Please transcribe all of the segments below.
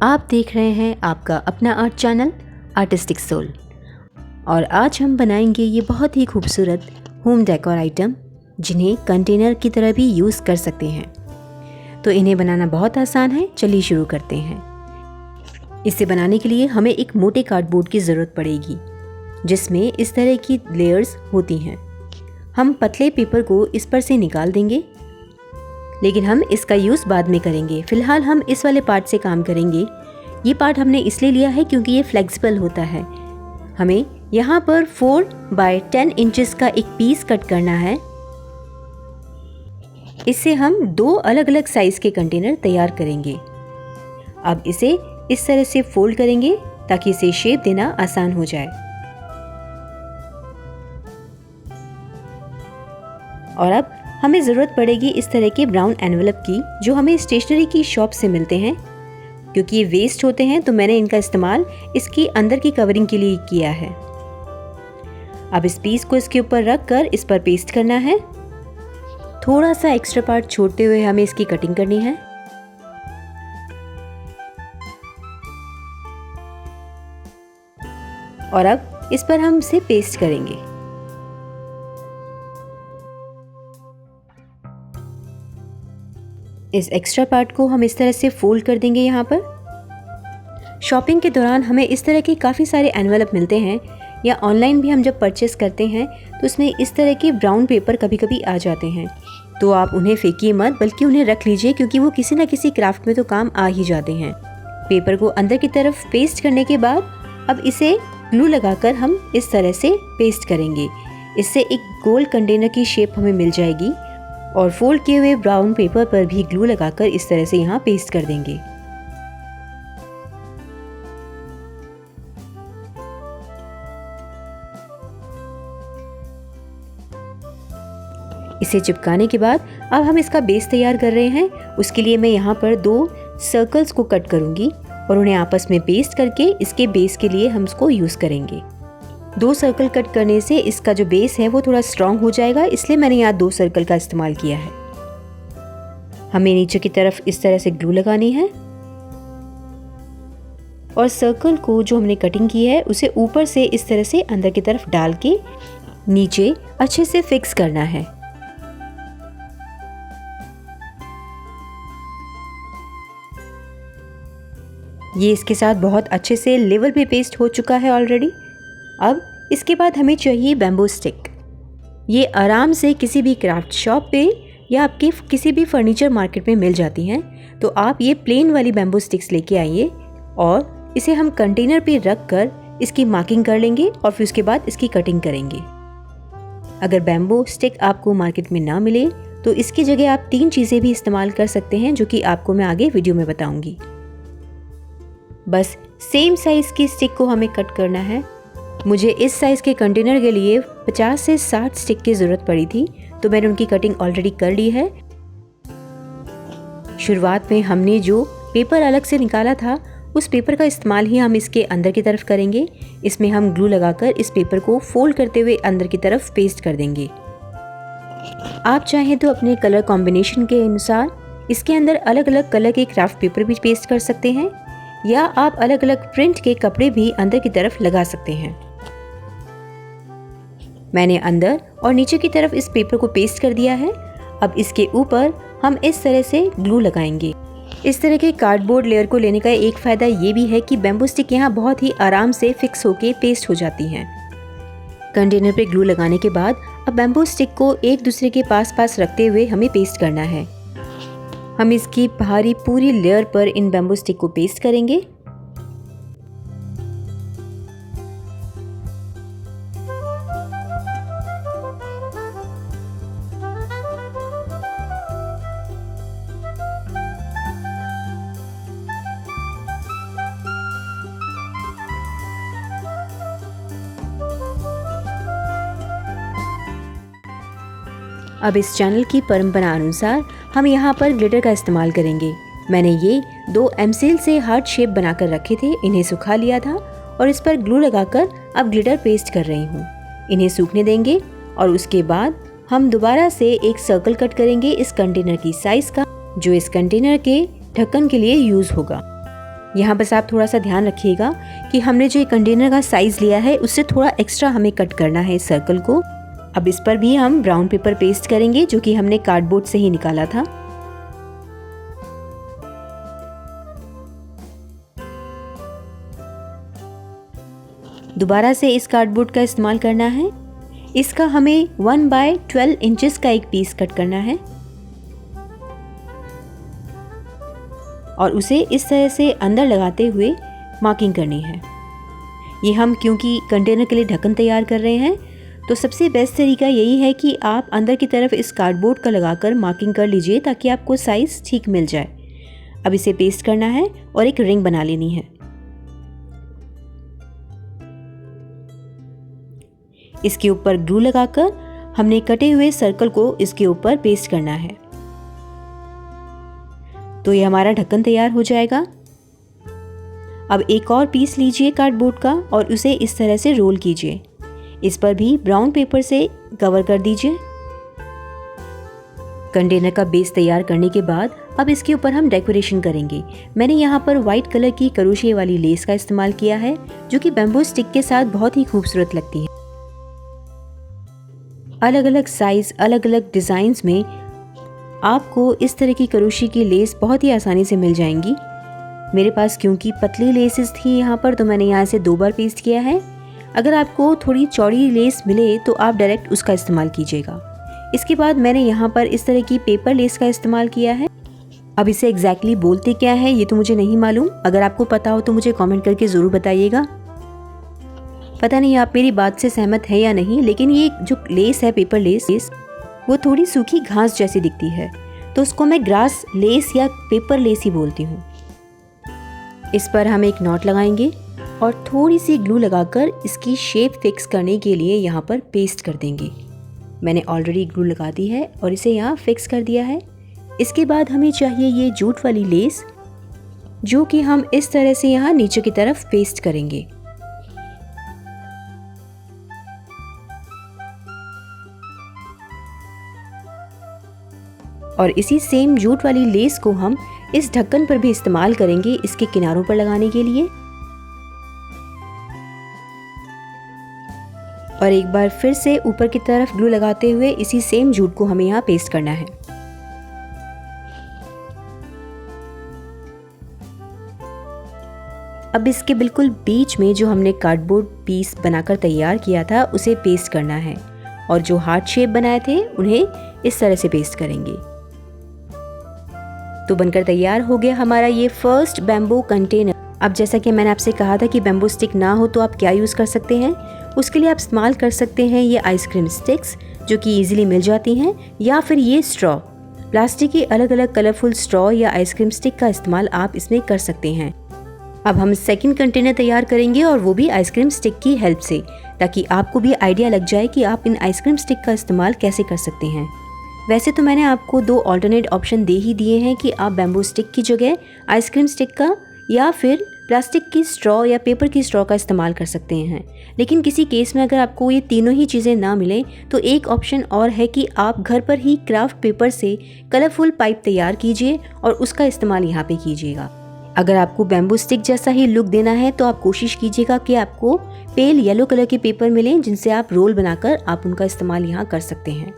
आप देख रहे हैं आपका अपना आर्ट चैनल आर्टिस्टिक सोल और आज हम बनाएंगे ये बहुत ही खूबसूरत होम डेकोर आइटम जिन्हें कंटेनर की तरह भी यूज़ कर सकते हैं। तो इन्हें बनाना बहुत आसान है, चलिए शुरू करते हैं। इसे बनाने के लिए हमें एक मोटे कार्डबोर्ड की ज़रूरत पड़ेगी जिसमें इस तरह की लेयर्स होती हैं। हम पतले पेपर को इस पर से निकाल देंगे, लेकिन हम इसका यूज़ बाद में करेंगे। फ़िलहाल हम इस वाले पार्ट से काम करेंगे। ये पार्ट हमने इसलिए लिया है क्योंकि ये फ्लेक्सिबल होता है। हमें यहाँ पर 4 बाय 10 इंचेस का एक पीस कट करना है। इससे हम 2 अलग अलग साइज़ के कंटेनर तैयार करेंगे। अब इसे इस तरह से फोल्ड करेंगे ताकि इसे शेप देना आसान हो जाए। और अब हमें ज़रूरत पड़ेगी इस तरह के ब्राउन एनवेलप की, जो हमें स्टेशनरी की शॉप से मिलते हैं। क्योंकि ये वेस्ट होते हैं तो मैंने इनका इस्तेमाल इसकी अंदर की कवरिंग के लिए किया है। अब इस पीस को इसके ऊपर रख कर इस पर पेस्ट करना है। थोड़ा सा एक्स्ट्रा पार्ट छोड़ते हुए हमें इसकी कटिंग करनी है। और अब इस पर हम इसे पेस्ट करेंगे। इस एक्स्ट्रा पार्ट को हम इस तरह से फोल्ड कर देंगे। यहाँ पर शॉपिंग के दौरान हमें इस तरह के काफ़ी सारे एनवेलप मिलते हैं, या ऑनलाइन भी हम जब परचेस करते हैं तो उसमें इस तरह के ब्राउन पेपर कभी कभी आ जाते हैं। तो आप उन्हें फेंकिए मत, बल्कि उन्हें रख लीजिए, क्योंकि वो किसी न किसी क्राफ्ट में तो काम आ ही जाते हैं। पेपर को अंदर की तरफ पेस्ट करने के बाद अब इसे ग्लू लगाकर हम इस तरह से पेस्ट करेंगे। इससे एक गोल कंटेनर की शेप हमें मिल जाएगी। और फोल्ड किए हुए ब्राउन पेपर पर भी ग्लू लगाकर इस तरह से यहाँ पेस्ट कर देंगे। इसे चिपकाने के बाद अब हम इसका बेस तैयार कर रहे हैं। उसके लिए मैं यहाँ पर 2 सर्कल्स को कट करूँगी और उन्हें आपस में पेस्ट करके इसके बेस के लिए हम इसको यूज़ करेंगे। 2 सर्कल कट करने से इसका जो बेस है वो थोड़ा स्ट्रॉन्ग हो जाएगा, इसलिए मैंने यहाँ 2 सर्कल का इस्तेमाल किया है। हमें नीचे की तरफ इस तरह से ग्लू लगानी है और सर्कल को जो हमने कटिंग की है उसे ऊपर से इस तरह से अंदर की तरफ डाल के नीचे अच्छे से फिक्स करना है। ये इसके साथ बहुत अच्छे से लेवल पे पेस्ट हो चुका है ऑलरेडी। अब इसके बाद हमें चाहिए बैम्बू स्टिक। ये आराम से किसी भी क्राफ्ट शॉप पे या आपके किसी भी फर्नीचर मार्केट में मिल जाती हैं। तो आप ये प्लेन वाली बैम्बू स्टिक्स लेके आइए और इसे हम कंटेनर पे रख कर इसकी मार्किंग कर लेंगे और फिर उसके बाद इसकी कटिंग करेंगे। अगर बैम्बू स्टिक आपको मार्केट में ना मिले तो इसकी जगह आप 3 चीज़ें भी इस्तेमाल कर सकते हैं, जो कि आपको मैं आगे वीडियो में बताऊँगी। बस सेम साइज़ की स्टिक को हमें कट करना है। मुझे इस साइज़ के कंटेनर के लिए 50 से 60 स्टिक की ज़रूरत पड़ी थी, तो मैंने उनकी कटिंग ऑलरेडी कर ली है। शुरुआत में हमने जो पेपर अलग से निकाला था उस पेपर का इस्तेमाल ही हम इसके अंदर की तरफ करेंगे। इसमें हम ग्लू लगाकर इस पेपर को फोल्ड करते हुए अंदर की तरफ पेस्ट कर देंगे। आप चाहें तो अपने कलर कॉम्बिनेशन के अनुसार इसके अंदर अलग अलग कलर के क्राफ्ट पेपर भी पेस्ट कर सकते हैं, या आप अलग अलग प्रिंट के कपड़े भी अंदर की तरफ लगा सकते हैं। मैंने अंदर और नीचे की तरफ इस पेपर को पेस्ट कर दिया है। अब इसके ऊपर हम इस तरह से ग्लू लगाएंगे। इस तरह के कार्डबोर्ड लेयर को लेने का एक फ़ायदा ये भी है कि बैम्बू स्टिक यहाँ बहुत ही आराम से फिक्स होके पेस्ट हो जाती हैं। कंटेनर पे ग्लू लगाने के बाद अब बैम्बू स्टिक को एक दूसरे के पास पास रखते हुए हमें पेस्ट करना है। हम इसकी बाहरी पूरी लेयर पर इन बैम्बू स्टिक को पेस्ट करेंगे। अब इस चैनल की परंपरा अनुसार हम यहाँ पर ग्लिटर का इस्तेमाल करेंगे। मैंने ये 2 एमसील से हार्ट शेप बनाकर रखे थे, इन्हें सुखा लिया था और इस पर ग्लू लगाकर अब ग्लिटर पेस्ट कर रही हूँ। इन्हें सूखने देंगे और उसके बाद हम दोबारा से एक सर्कल कट करेंगे इस कंटेनर की साइज का, जो इस कंटेनर के ढक्कन के लिए यूज होगा। यहाँ बस आप थोड़ा सा ध्यान रखिएगा कि हमने जो कंटेनर का साइज़ लिया है उससे थोड़ा एक्स्ट्रा हमें कट करना है इस सर्कल को। अब इस पर भी हम ब्राउन पेपर पेस्ट करेंगे जो कि हमने कार्डबोर्ड से ही निकाला था। दोबारा से इस कार्डबोर्ड का इस्तेमाल करना है। इसका हमें 1/12 इंचेस का एक पीस कट करना है और उसे इस तरह से अंदर लगाते हुए मार्किंग करनी है। ये हम क्योंकि कंटेनर के लिए ढक्कन तैयार कर रहे हैं तो सबसे बेस्ट तरीका यही है कि आप अंदर की तरफ इस कार्डबोर्ड का लगाकर मार्किंग कर लीजिए ताकि आपको साइज़ ठीक मिल जाए। अब इसे पेस्ट करना है और एक रिंग बना लेनी है। इसके ऊपर ग्लू लगाकर हमने कटे हुए सर्कल को इसके ऊपर पेस्ट करना है। तो ये हमारा ढक्कन तैयार हो जाएगा। अब एक और पीस लीजिए कार्डबोर्ड का और उसे इस तरह से रोल कीजिए। इस पर भी ब्राउन पेपर से कवर कर दीजिए। कंटेनर का बेस तैयार करने के बाद अब इसके ऊपर हम डेकोरेशन करेंगे। मैंने यहाँ पर व्हाइट कलर की क्रोशे वाली लेस का इस्तेमाल किया है जो कि बैम्बू स्टिक के साथ बहुत ही खूबसूरत लगती है। अलग अलग साइज, अलग अलग डिज़ाइंस में आपको इस तरह की क्रोशे की लेस बहुत ही आसानी से मिल जाएंगी। मेरे पास क्योंकि पतली लेसेस थी यहाँ पर तो मैंने यहाँ से 2 बार पेस्ट किया है। अगर आपको थोड़ी चौड़ी लेस मिले तो आप डायरेक्ट उसका इस्तेमाल कीजिएगा। इसके बाद मैंने यहाँ पर इस तरह की पेपर लेस का इस्तेमाल किया है। अब इसे एग्जैक्टली बोलते क्या है ये तो मुझे नहीं मालूम। अगर आपको पता हो तो मुझे कमेंट करके ज़रूर बताइएगा। पता नहीं आप मेरी बात से सहमत है या नहीं, लेकिन ये जो लेस है पेपर लेस वो थोड़ी सूखी घास जैसी दिखती है तो उसको मैं ग्रास लेस या पेपर लेस ही बोलती हूँ। इस पर हम एक नॉट लगाएंगे और थोड़ी सी ग्लू लगाकर इसकी शेप फिक्स करने के लिए यहाँ पर पेस्ट कर देंगे। मैंने ऑलरेडी ग्लू लगा दी है और इसे यहाँ फिक्स कर दिया है। इसके बाद हमें चाहिए ये जूट वाली लेस जो कि हम इस तरह से यहाँ नीचे की तरफ पेस्ट करेंगे। और इसी सेम जूट वाली लेस को हम इस ढक्कन पर भी इस्तेमाल करेंगे इसके किनारों पर लगाने के लिए। और एक बार फिर से ऊपर की तरफ ग्लू लगाते हुए इसी सेम जूट को हमें यहाँ पेस्ट करना है। अब इसके बिल्कुल बीच में जो हमने कार्डबोर्ड पीस बनाकर तैयार किया था उसे पेस्ट करना है और जो हार्ट शेप बनाए थे उन्हें इस तरह से पेस्ट करेंगे। तो बनकर तैयार हो गया हमारा ये फर्स्ट बैम्बू कंटेनर। अब जैसा कि मैंने आपसे कहा था कि बैम्बू स्टिक ना हो तो आप क्या यूज़ कर सकते हैं, उसके लिए आप इस्तेमाल कर सकते हैं ये आइसक्रीम स्टिक्स जो कि इजीली मिल जाती हैं, या फिर ये स्ट्रॉ, प्लास्टिक की अलग अलग कलरफुल स्ट्रॉ या आइसक्रीम स्टिक का इस्तेमाल आप इसमें कर सकते हैं। अब हम सेकंड कंटेनर तैयार करेंगे और वो भी आइसक्रीम स्टिक की हेल्प से, ताकि आपको भी आइडिया लग जाए कि आप इन आइसक्रीम स्टिक का इस्तेमाल कैसे कर सकते हैं। वैसे तो मैंने आपको 2 ऑल्टरनेट ऑप्शन दे ही दिए हैं कि आप बैम्बू स्टिक की जगह आइसक्रीम स्टिक का या फिर प्लास्टिक की स्ट्रॉ या पेपर की स्ट्रॉ का इस्तेमाल कर सकते हैं। लेकिन किसी केस में अगर आपको ये तीनों ही चीज़ें ना मिलें तो एक ऑप्शन और है कि आप घर पर ही क्राफ्ट पेपर से कलरफुल पाइप तैयार कीजिए और उसका इस्तेमाल यहाँ पे कीजिएगा। अगर आपको बैम्बू स्टिक जैसा ही लुक देना है तो आप कोशिश कीजिएगा कि आपको पेल येलो कलर के पेपर मिलें जिनसे आप रोल बनाकर आप उनका इस्तेमाल यहाँ कर सकते हैं।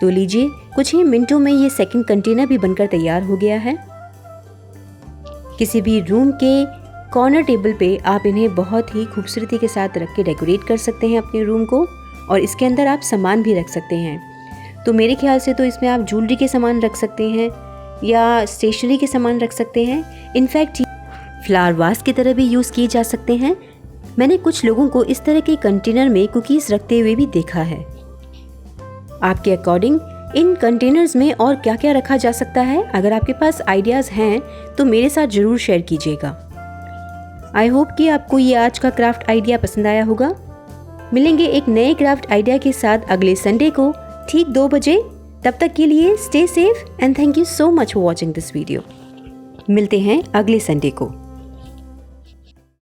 तो लीजिए, कुछ ही मिनटों में ये सेकंड कंटेनर भी बनकर तैयार हो गया है। किसी भी रूम के कॉर्नर टेबल पे आप इन्हें बहुत ही खूबसूरती के साथ रख के डेकोरेट कर सकते हैं अपने रूम को, और इसके अंदर आप सामान भी रख सकते हैं। तो मेरे ख्याल से तो इसमें आप ज्वेलरी के सामान रख सकते हैं या स्टेशनरी के सामान रख सकते हैं। इनफैक्ट फ्लावर वास की तरह भी यूज़ किए जा सकते हैं। मैंने कुछ लोगों को इस तरह के कंटेनर में कुकीज़ रखते हुए भी देखा है। आपके अकॉर्डिंग इन कंटेनर्स में और क्या क्या रखा जा सकता है, अगर आपके पास आइडियाज़ हैं तो मेरे साथ ज़रूर शेयर कीजिएगा। आई होप कि आपको ये आज का क्राफ्ट आइडिया पसंद आया होगा। मिलेंगे एक नए क्राफ्ट आइडिया के साथ अगले संडे को ठीक 2 बजे। तब तक के लिए stay safe and thank you so much for watching this video. मिलते हैं अगले संडे को।